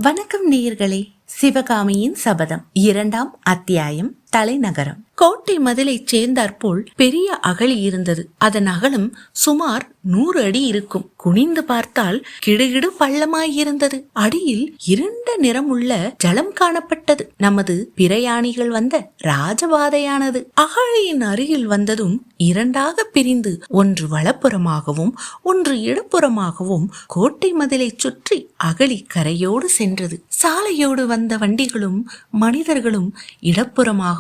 வணக்கம் நேயர்களே. சிவகாமியின் சபதம் 2ஆம் அத்தியாயம். தலைநகரம். கோட்டை மதிலை சேர்ந்தாற்போல் பெரிய அகழி இருந்தது. அதன் அகலம் சுமார் 100 அடி இருக்கும். குனிந்து பார்த்தால் கிடுகிடு பள்ளமாயிருந்தது. அடியில் இருண்ட நிறமுள்ள ஜலம் காணப்பட்டது. நமது பிரயாணிகள் வந்த ராஜபாதையானது. அகழியின் அருகில் வந்ததும் இரண்டாக பிரிந்து ஒன்று வலப்புறமாகவும் ஒன்று இடப்புறமாகவும் கோட்டை மதிலை சுற்றி அகழி கரையோடு சென்றது. சாலையோடு வந்த வண்டிகளும் மனிதர்களும் இடப்புறமாக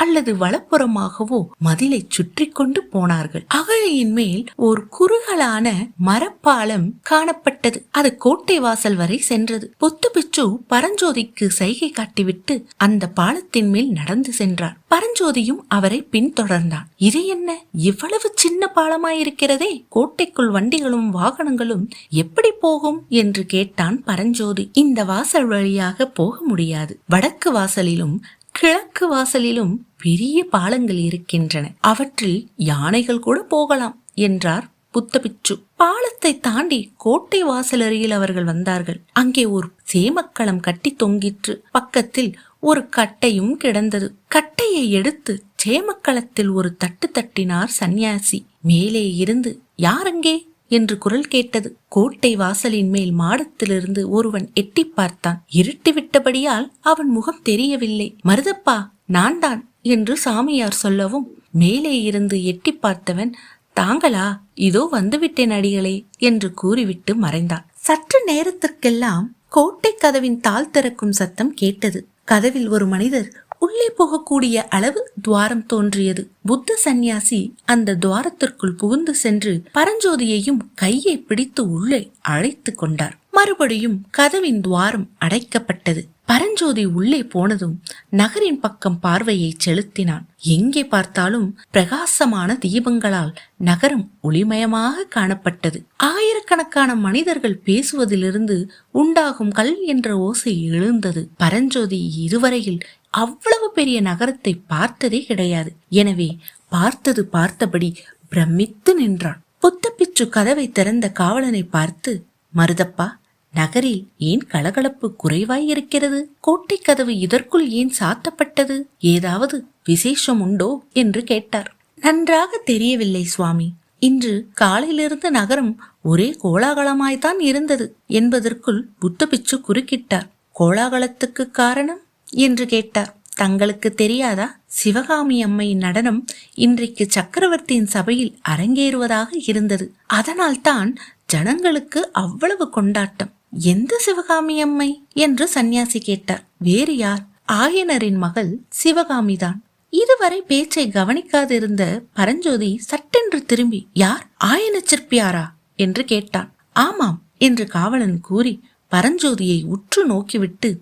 அல்லது வலப்புறமாகவோ மதிலை சுற்றி கொண்டு போனார்கள். அகழியின் மேல் ஒரு குறுகலான மரப்பாலம் காணப்பட்டது. அது கோட்டை வாசல் வரை சென்றது. புத்து பிச்சு பரஞ்சோதிக்கு சைகை காட்டிவிட்டு அந்த பாலத்தின் மேல் நடந்து சென்றார். பரஞ்சோதியும் அவரை பின்தொடர்ந்தான். இது என்ன, இவ்வளவு சின்ன பாலமாயிருக்கிறதே, கோட்டைக்குள் வண்டிகளும் வாகனங்களும் எப்படி போகும் என்று கேட்டான் பரஞ்சோதி. இந்த வாசல் வழியாக போக முடியாது. வடக்கு வாசலிலும் கிழக்கு வாசலிலும் பெரிய பாலங்கள் இருக்கின்றன. அவற்றில் யானைகள் கூட போகலாம் என்றார் புத்தபிச்சு. பாலத்தை தாண்டி கோட்டை வாசல் அருகில் அவர்கள் வந்தார்கள். அங்கே ஒரு சேமக்களம் கட்டி தொங்கிற்று. பக்கத்தில் ஒரு கட்டையும் கிடந்தது. கட்டையை எடுத்து சேமக்களத்தில் ஒரு தட்டு தட்டினார் சந்நியாசி. மேலே இருந்து யாரங்கே என்று குரல் கேட்டது. கோட்டை வாசலின் மேல் மாடத்திலிருந்து ஒருவன் எட்டி பார்த்தான். இருட்டி விட்டபடியால் அவன் முகம் தெரியவில்லை. மருதப்பா, நான் தான் என்று சாமியார் சொல்லவும் மேலே இருந்து எட்டி பார்த்தவன், தாங்களா, இதோ வந்துவிட்டேன் அடிகளே என்று கூறிவிட்டு மறைந்தான். சற்று நேரத்திற்கெல்லாம் கோட்டை கதவின் தாழ் திறக்கும் சத்தம் கேட்டது. கதவில் ஒரு மனிதர் உள்ளே போகக்கூடிய அளவு துவாரம் தோன்றியது. புத்த சந்நியாசி அந்த துவாரத்திற்குள் புகுந்து சென்று பரஞ்சோதியையும் கையை பிடித்து உள்ளே அழைத்து கொண்டார். மறுபடியும் கதவின் துவாரம் அடைக்கப்பட்டது. பரஞ்சோதி உள்ளே போனதும் நகரின் பக்கம் பார்வையை செலுத்தினான். எங்கே பார்த்தாலும் பிரகாசமான தீபங்களால் நகரம் ஒளிமயமாக காணப்பட்டது. ஆயிரக்கணக்கான மனிதர்கள் பேசுவதிலிருந்து உண்டாகும் கல் என்ற ஓசை எழுந்தது. பரஞ்சோதி இதுவரையில் அவ்வளவு பெரிய நகரத்தை பார்த்ததே கிடையாது. எனவே பார்த்தபடி பிரமித்து நின்றான். புத்தபிச்சு கதவை திறந்த காவலனை பார்த்து, மருதப்பா, நகரில் ஏன் கலகலப்பு குறைவாயிருக்கிறது? கோட்டை கதவு இதற்குள் ஏன் சாத்தப்பட்டது? ஏதாவது விசேஷம் உண்டோ என்று கேட்டார். நன்றாக தெரியவில்லை சுவாமி. இன்று காலையிலிருந்து நகரம் ஒரே கோலாகலமாய்த்தான் இருந்தது என்பதற்குள் புத்தபிச்சு குறுக்கிட்டார். கோலாகலத்துக்கு காரணம் என்று கேட்டார். தங்களுக்கு தெரியாதா? சிவகாமி அம்மையின் நடனம் இன்றைக்கு சக்கரவர்த்தியின் சபையில் அரங்கேறுவதாக இருந்தது. அதனால் தான் ஜனங்களுக்கு அவ்வளவு கொண்டாட்டம். எந்த சிவகாமி அம்மை என்று சந்நியாசி கேட்டார். வேறு யார்? ஆயனரின் மகள் சிவகாமிதான். இதுவரை பேச்சை கவனிக்காதிருந்த பரஞ்சோதி சட்டென்று திரும்பி, யார், ஆயன சிற்பியாரா என்று கேட்டான். ஆமாம் என்று காவலன் கூறி பரஞ்சோதியை உற்று நோக்கிவிட்டு,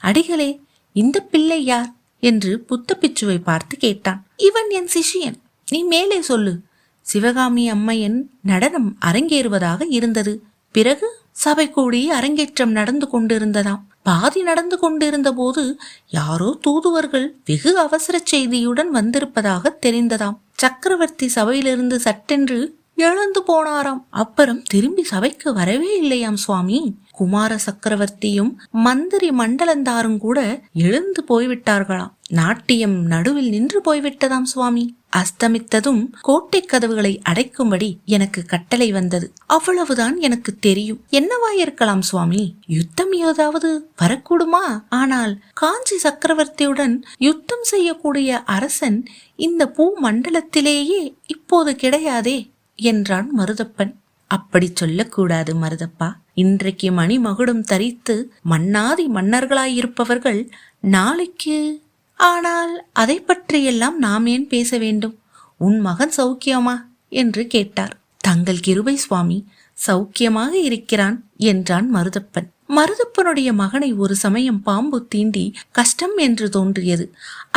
அடிகளே, இந்த பிள்ளை யார் என்று புத்தபிச்சுவை பார்த்து கேட்டான். இவன் என் சிஷியன். நீ மேலே சொல்லு. சிவகாமி அம்மையின் நடனம் அரங்கேறுவதாக இருந்தது. பிறகு சபை கூடி அரங்கேற்றம் நடந்து கொண்டிருந்ததாம். பாதி நடந்து கொண்டிருந்த போது யாரோ தூதுவர்கள் வெகு அவசர செய்தியுடன் வந்திருப்பதாக தெரிந்ததாம். சக்கரவர்த்தி சபையிலிருந்து சட்டென்று எழுந்து போனாராம். அப்புறம் திரும்பி சபைக்கு வரவே இல்லையாம் சுவாமி. குமார சக்கரவர்த்தியும் மந்திரி மண்டலந்தாரும் கூட எழுந்து போய்விட்டார்களாம். நாட்டியம் நடுவில் நின்று போய்விட்டதாம் சுவாமி. அஸ்தமித்ததும் கோட்டை கதவுகளை அடைக்கும்படி எனக்கு கட்டளை வந்தது. அவ்வளவுதான் எனக்கு தெரியும். என்னவாயிருக்கலாம் சுவாமி? யுத்தம் ஏதாவது வரக்கூடுமா? ஆனால் காஞ்சி சக்கரவர்த்தியுடன் யுத்தம் செய்யக்கூடிய அரசன் இந்த பூ மண்டலத்திலேயே இப்போது கிடையாதே என்றான் மருதப்பன். அப்படி சொல்லக்கூடாது மருதப்பா. இன்றைக்கு மணிமகுடம் தரித்து மன்னாதி மன்னர்களாயிருப்பவர்கள் நாளைக்கு. ஆனால் அதை பற்றியெல்லாம் நாம் ஏன் பேச வேண்டும்? உன் மகன் சௌக்கியமா என்று கேட்டார். தங்கள் கிருபை சுவாமி, சௌக்கியமாக இருக்கிறான் என்றான் மருதப்பன். மருதப்பனுடைய மகனை ஒரு சமயம் பாம்பு தீண்டி கஷ்டம் என்று தோன்றியது.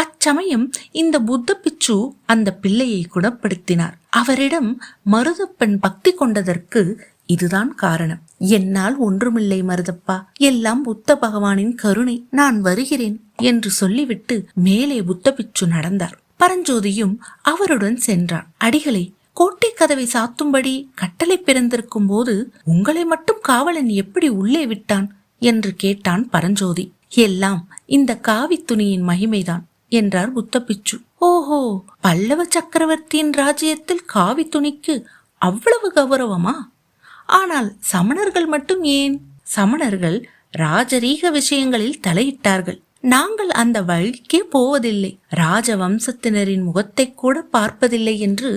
அச்சமயம் இந்த புத்த பிச்சு அந்த பிள்ளையை குணப்படுத்தினார். அவரிடம் மருதப்பன் பக்தி கொண்டதற்கு இதுதான் காரணம். என்னால் ஒன்றுமில்லை மருதப்பா, எல்லாம் புத்த பகவானின் கருணை. நான் வருகிறேன் என்று சொல்லிவிட்டு மேலே புத்த பிச்சு நடந்தார். பரஞ்சோதியும் அவருடன் சென்றான். அடிகளை, கோட்டை கதவை சாத்தும்படி கட்டளை பிறந்திருக்கும் போது உங்களை மட்டும் காவலன் எப்படி உள்ளே விட்டான் என்று கேட்டான் பரஞ்சோதி. எல்லாம் இந்த காவி துணியின் மகிமைதான் என்றார் புத்தபிச்சு. ஓஹோ, பல்லவ சக்கரவர்த்தியின் ராஜ்யத்தில் காவி துணிக்கு அவ்வளவு கௌரவமா? ஆனால் சமணர்கள் மட்டும் ஏன்? சமணர்கள் ராஜரீக விஷயங்களில் தலையிட்டார்கள். நாங்கள் அந்த வழிக்கே போவதில்லை, ராஜவம்சத்தினரின் முகத்தை கூட பார்ப்பதில்லை என்று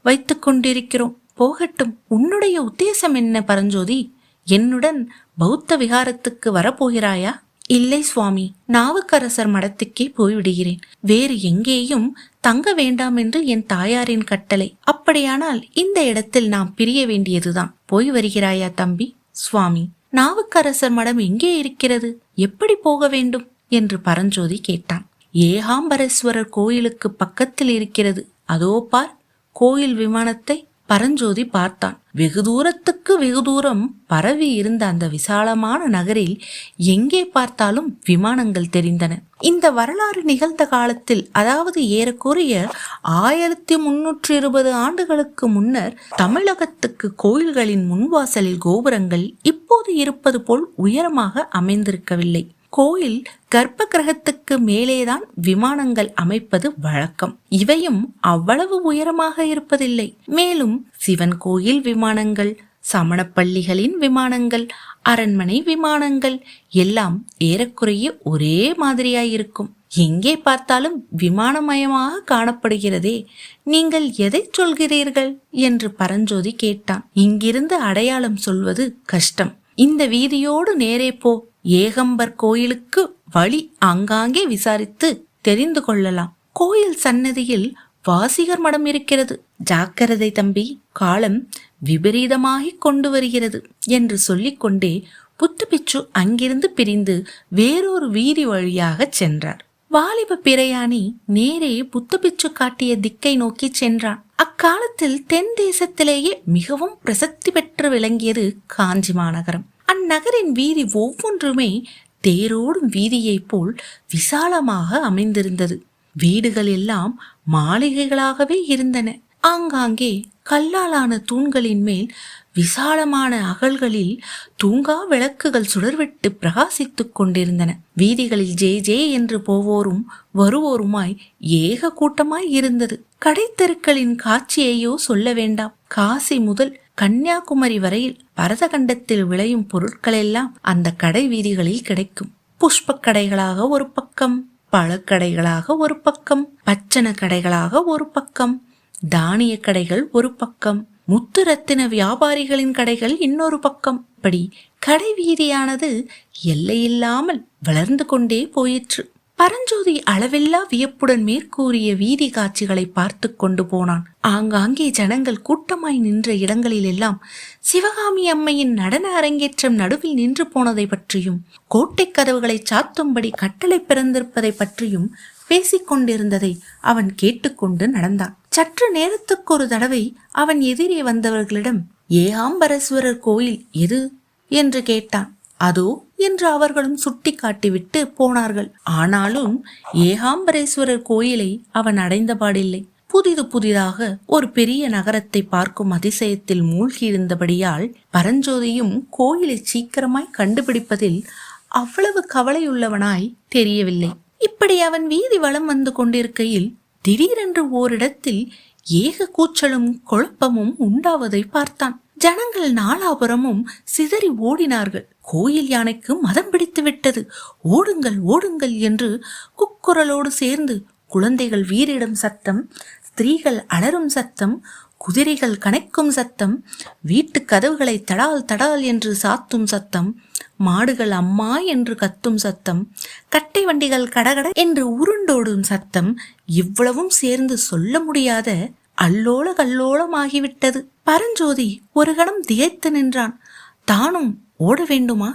வைத்துக் கொண்டிருக்கிறோம். போகட்டும், உன்னுடைய உத்தேசம் என்ன பரஞ்சோதி? என்னுடன் பௌத்த விகாரத்துக்கு வரப்போகிறாயா? இல்லை சுவாமி, நாவுக்கரசர் மடத்துக்கே போய்விடுகிறேன். வேறு எங்கேயும் தங்க வேண்டாம் என்று என் தாயாரின் கட்டளை. அப்படியானால் இந்த இடத்தில் நாம் பிரிய வேண்டியதுதான். போய் வருகிறாயா தம்பி? சுவாமி, நாவுக்கரசர் மடம் எங்கே இருக்கிறது? எப்படி போக வேண்டும் என்று பரஞ்சோதி கேட்டான். ஏகாம்பரேஸ்வரர் கோயிலுக்கு பக்கத்தில் இருக்கிறது. அதோ பார் கோயில் விமானத்தை. பரஞ்சோதி பார்த்தான். வெகு தூரத்துக்கு வெகு தூரம் பரவி இருந்த அந்த விசாலமான நகரில் எங்கே பார்த்தாலும் விமானங்கள் தெரிந்தன. இந்த வரலாறு நிகழ்ந்த காலத்தில், அதாவது ஏறக்குறைய 1320 ஆண்டுகளுக்கு முன்னர், தமிழகத்துக்கு கோயில்களின் முன்வாசலில் கோபுரங்கள் இப்போது இருப்பது போல் உயரமாக அமைந்திருக்கவில்லை. கோயில் கர்ப்ப கிரகத்துக்கு மேலேதான் விமானங்கள் அமைப்பது வழக்கம். இவையும் அவ்வளவு உயரமாக இருப்பதில்லை. மேலும் சிவன் கோயில் விமானங்கள், சமணப்பள்ளிகளின் விமானங்கள், அரண்மனை விமானங்கள் எல்லாம் ஏறக்குறைய ஒரே மாதிரியாயிருக்கும். எங்கே பார்த்தாலும் விமானமயமாக காணப்படுகிறதே. நீங்கள் எதை சொல்கிறீர்கள் என்று பரஞ்சோதி கேட்டான். இங்கிருந்து அடையாளம் சொல்வது கஷ்டம். இந்த வீதியோடு நேரே போ. ஏகம்பர் கோயிலுக்கு வழி ஆங்காங்கே விசாரித்து தெரிந்து கொள்ளலாம். கோயில் சன்னதியில் வாசிகர் மடம் இருக்கிறது. ஜாக்கிரதை தம்பி, காலம் விபரீதமாகிக் கொண்டு வருகிறது என்று சொல்லிக்கொண்டே புத்துபிச்சு அங்கிருந்து பிரிந்து வேறொரு வீதி வழியாக சென்றார். வாலிப பிரயாணி நேரே புத்துபிச்சு காட்டிய திக்கை நோக்கி சென்றான். அக்காலத்தில் தென் தேசத்திலேயே மிகவும் பிரசித்தி பெற்று விளங்கியது காஞ்சி மாநகரம். அந்நகரின் வீதி ஒவ்வொன்றுமே தேரோடும் வீதியைப் போல் விசாலமாக அமைந்திருந்தது. வீடுகள் எல்லாம் மாளிகைகளாகவே இருந்தன. ஆங்காங்கே கல்லாலான தூண்களின் மேல் விசாலமான அகல்களில் தூங்கா விளக்குகள் சுடர்விட்டு பிரகாசித்துக் கொண்டிருந்தன. வீதிகளில் ஜே ஜே என்று போவோரும் வருவோருமாய் ஏக கூட்டமாய் இருந்தது. கடைத்தெருக்களின் காட்சியையோ சொல்ல வேண்டாம். காசி முதல் கன்னியாகுமரி வரையில் பரதகண்டத்தில் விளையும் பொருட்களெல்லாம் அந்த கடை வீதிகளில் கிடைக்கும். புஷ்ப கடைகளாக ஒரு பக்கம், பழக்கடைகளாக ஒரு பக்கம், பச்சன கடைகளாக ஒரு பக்கம், தானிய கடைகள் ஒரு பக்கம், முத்து ரத்தின வியாபாரிகளின் கடைகள் இன்னொரு பக்கம். இப்படி கடை வீதியானது எல்லையில்லாமல் வளர்ந்து கொண்டே போயிற்று. பரஞ்சோதி அளவில்லா வியப்புடன் மேற்கூறிய வீதி காட்சிகளை பார்த்து கொண்டு போனான். ஆங்காங்கே ஜனங்கள் கூட்டமாய் நின்ற இடங்களில் எல்லாம் சிவகாமி அம்மையின் நடன அரங்கேற்றம் நடுவில் நின்று போனதை பற்றியும், கோட்டை கதவுகளை சாத்தும்படி கட்டளை பிறந்திருப்பதை பற்றியும் பேசிக்கொண்டிருந்ததை அவன் கேட்டுக்கொண்டு நடந்தான். சற்று நேரத்துக்கு ஒரு தடவை அவன் எதிரே வந்தவர்களிடம், ஏகாம்பரேஸ்வரர் கோயில் எது என்று கேட்டான். அதோ என்று அவர்களும் சுட்டி காட்டிவிட்டு போனார்கள். ஆனாலும் ஏகாம்பரேஸ்வரர் கோயிலை அவன் அடைந்தபாடில்லை. புதிதாக ஒரு பெரிய நகரத்தை பார்க்கும் அதிசயத்தில் மூழ்கியிருந்தபடியால் பரஞ்சோதியும் கோயிலை சீக்கிரமாய் கண்டுபிடிப்பதில் அவ்வளவு கவலையுள்ளவனாய் தெரியவில்லை. இப்படி அவன் வீதி வலம் வந்து கொண்டிருக்கையில் திடீரென்று ஓரிடத்தில் ஏக கூச்சலும் குழப்பமும் உண்டாவதை பார்த்தான். ஜனங்கள் நாலாபுரமும் சிதறி ஓடினார்கள். கோயில் யானைக்கு மதம் பிடித்து விட்டது, ஓடுங்கள் ஓடுங்கள் என்று குக்குரலோடு சேர்ந்து குழந்தைகள் வீறிடும் சத்தம், ஸ்திரீகள் அலறும் சத்தம், குதிரைகள் கனைக்கும் சத்தம், வீட்டு கதவுகளை தடால் தடால் என்று சாத்தும் சத்தம், மாடுகள் அம்மா என்று கத்தும் சத்தம், கட்டை வண்டிகள் கடகட என்று உருண்டோடும் சத்தம், இவ்வளவும் சேர்ந்து சொல்ல முடியாத அல்லோல கல்லோலமாகிவிட்டது. பரஞ்சோதி ஒரு கணம் திகைத்து நின்றான். தானும் ஓட வேண்டுமா?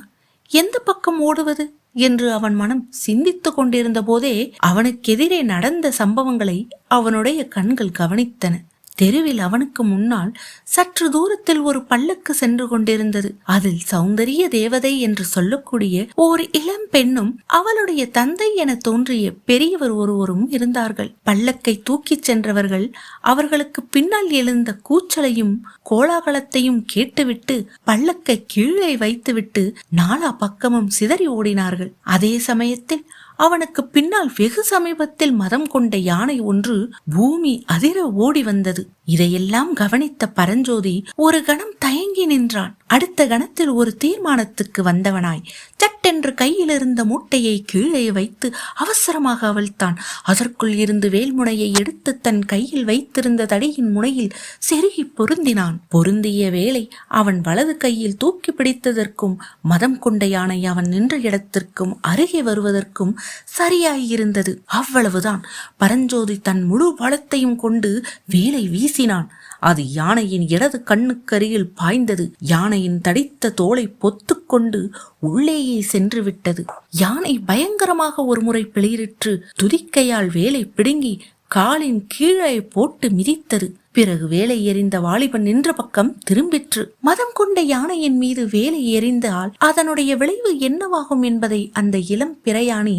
எந்த பக்கம் ஓடுவது என்று அவன் மனம் சிந்தித்து கொண்டிருந்த போதே அவனுக்கெதிரே நடந்த சம்பவங்களை அவனுடைய கண்கள் கவனித்தன. தெருவில் அவனுக்கு முன்னால் சற்று தூரத்தில் ஒரு பல்லக்கு சென்று கொண்டிருந்தது. அதில் சௌந்தரிய தேவதை என்று சொல்லக்கூடிய ஒரு இளம் பெண்ணும் அவளுடைய தந்தை என தோன்றிய பெரியவர் ஒருவரும் இருந்தார்கள். பல்லக்கை தூக்கிச் சென்றவர்கள் அவர்களுக்கு பின்னால் எழுந்த கூச்சலையும் கோலாகலத்தையும் கேட்டுவிட்டு பல்லக்கை கீழே வைத்துவிட்டு நாலா பக்கமும் சிதறி ஓடினார்கள். அதே சமயத்தில் அவனுக்கு பின்னால் வெகு சமீபத்தில் மதம் கொண்ட யானை ஒன்று பூமி அதிர ஓடி வந்தது. இதையெல்லாம் கவனித்த பரஞ்சோதி ஒரு கணம் தயங்கி நின்றான். அடுத்த கணத்தில் ஒரு தீர்மானத்துக்கு வந்தவனாய் சட்டென்று கையில் இருந்த மூட்டையை கீழே வைத்து அவசரமாக அவிழ்த்தான். அதற்குள் இருந்து வேல்முனையை எடுத்து தன் கையில் வைத்திருந்த தடியின் முனையில் செருகி பொருந்தினான். பொருந்திய வேலை அவன் வலது கையில் தூக்கி பிடித்ததற்கும் மதம் கொண்ட யானை அவன் நின்ற இடத்திற்கும் அருகே வருவதற்கும் சரியாயிருந்தது. அவ்வளவுதான். பரஞ்சோதி தன் முழு பலத்தையும் கொண்டு வேலை வீசினான். அது யானையின் இடது கண்ணுக்கருகில் பாய்ந்தது. யானையின் தடித்த தோலை பொத்து கொண்டு உள்ளேயே சென்று விட்டது. யானை பயங்கரமாக ஒரு முறை பிளிரிற்று. துதிக்கையால் வேலை பிடுங்கி காலின் கீழே போட்டு மிதித்தது. பிறகு வேலை எறிந்த வாலிபன் நின்ற பக்கம் திரும்பிற்று. மதம் கொண்ட யானையின் மீது வேலை எறிந்தால் அதனுடைய விளைவு என்னவாகும் என்பதை அந்த இளம் பிரயாணி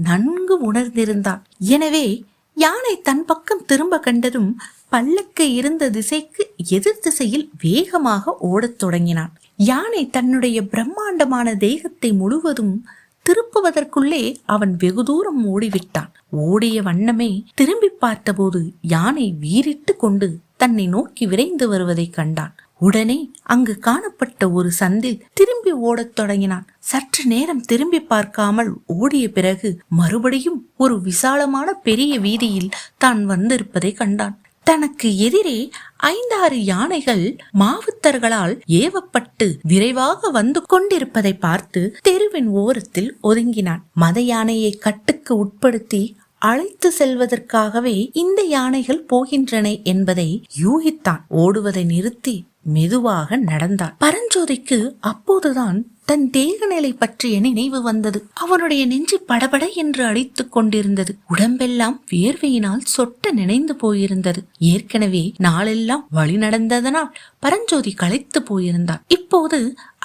நன்கு உணர்ந்திருந்தான். எனவே யானை தன் பக்கம் திரும்ப கண்டதும் பல்லக்கு இருந்த திசைக்கு எதிர் திசையில் வேகமாக ஓடத் தொடங்கினான். யானை தன்னுடைய பிரம்மாண்டமான தேகத்தை முழுவதும் திருப்புவதற்குள்ளே அவன் வெகு தூரம் ஓடிவிட்டான். ஓடிய வண்ணமே திரும்பி பார்த்தபோது யானை வீறிட்டு கொண்டு தன்னை நோக்கி விரைந்து வருவதை கண்டான். உடனே அங்கு காணப்பட்ட ஒரு சந்தில் திரும்பி ஓடத் தொடங்கினான். சற்று நேரம் திரும்பி பார்க்காமல் ஓடிய பிறகு மறுபடியும் ஒரு விசாலமான பெரிய வீதியில் தான் வந்திருப்பதை கண்டான். தனக்கு எதிரே 5-6 யானைகள் மாவுத்தர்களால் ஏவப்பட்டு விரைவாக வந்து கொண்டிருப்பதை பார்த்து தெருவின் ஓரத்தில் ஒதுங்கினான். மத யானையை கட்டுக்கு உட்படுத்தி அழைத்து செல்வதற்காகவே இந்த யானைகள் போகின்றன என்பதை யூகித்தான். ஓடுவதை நிறுத்தி மெதுவாக நடந்தான். பரஞ்சோதிக்கு அப்போதுதான் தன் தேகநிலை பற்றிய நினைவு வந்தது. அவனுடைய நெஞ்சு படபட என்று அடித்துக் கொண்டிருந்தது. உடம்பெல்லாம் வியர்வையினால் சொட்ட நினைந்து போயிருந்தது. ஏற்கனவே நாளெல்லாம் வழி நடந்ததனால் பரஞ்சோதி களைத்து போயிருந்தான். இப்போது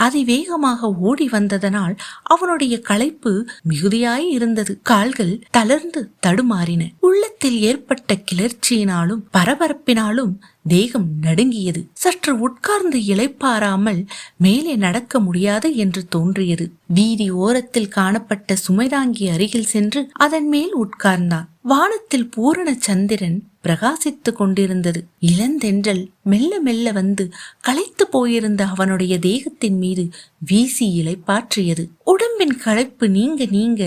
அதிவேகமாக ஓடி வந்ததனால் அவனுடைய களைப்பு மிகுதியாய் இருந்தது. கால்கள் தளர்ந்து தடுமாறின. உள்ளத்தில் ஏற்பட்ட கிளர்ச்சியினாலும் பரபரப்பினாலும் தேகம் நடுங்கியது. சற்று உட்கார்ந்து இளைப்பாராமல் மேலே நடக்க முடியாது என்று தோன்றியது. வீதி ஓரத்தில் காணப்பட்ட சுமைதாங்கி அருகில் சென்று அதன் மேல் உட்கார்ந்தான். வானத்தில் பூரண சந்திரன் பிரகாசித்துக் கொண்டிருந்தது. இளந்தென்றல் மெல்ல மெல்ல வந்து களைத்து போயிருந்த அவனுடைய தேகத்தின் மீது வீசி இளைப்பாற்றியது. உடம்பின் களைப்பு நீங்க நீங்க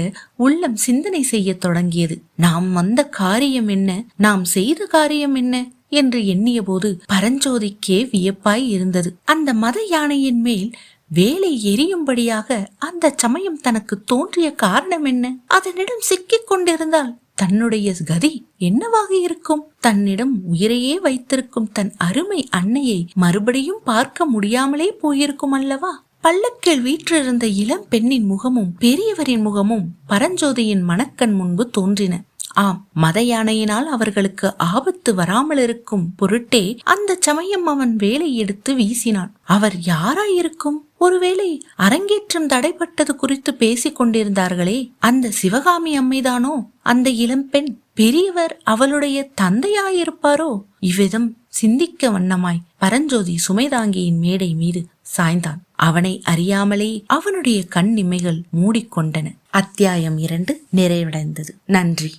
உள்ளம் சிந்தனை செய்ய தொடங்கியது. நாம் வந்த காரியம் என்ன, நாம் செய்த காரியம் என்ன என்று எண்ணிய போது பரஞ்சோதிக்கே வியப்பாய் இருந்தது. அந்த மத யானையின் மேல் வேலை எரியும்படியாக அந்த சமயம் தனக்கு தோன்றிய காரணம் என்ன? அதனிடம் சிக்கிக் கொண்டிருந்தால் தன்னுடைய கதி என்னவாக இருக்கும்? தன்னிடம் உயிரையே வைத்திருக்கும் தன் அருமை அன்னையை மறுபடியும் பார்க்க முடியாமலே போயிருக்கும் அல்லவா? பல்லக்கில் வீற்றிருந்த இளம் பெண்ணின் முகமும் பெரியவரின் முகமும் பரஞ்சோதியின் மனக்கண் முன்பு தோன்றின. ஆம், மத யானையினால் அவர்களுக்கு ஆபத்து வராமல் இருக்கும் பொருட்டே அந்த சமயம் அவன் வேலை எடுத்து வீசினான். அவர் யாராயிருக்கும்? ஒருவேளை அரங்கேற்றம் தடைப்பட்டது குறித்து பேசிக் கொண்டிருந்தார்களே, அந்த சிவகாமி அம்மைதானோ அந்த இளம்பெண்? பெரியவர் அவளுடைய தந்தையாயிருப்பாரோ? இவ்விதம் சிந்திக்க வண்ணமாய் பரஞ்சோதி சுமைதாங்கியின் மேடை மீது சாய்ந்தான். அவனை அறியாமலே அவனுடைய கண் இமைகள் மூடிக்கொண்டன. அத்தியாயம் 2 நிறைவடைந்தது. நன்றி.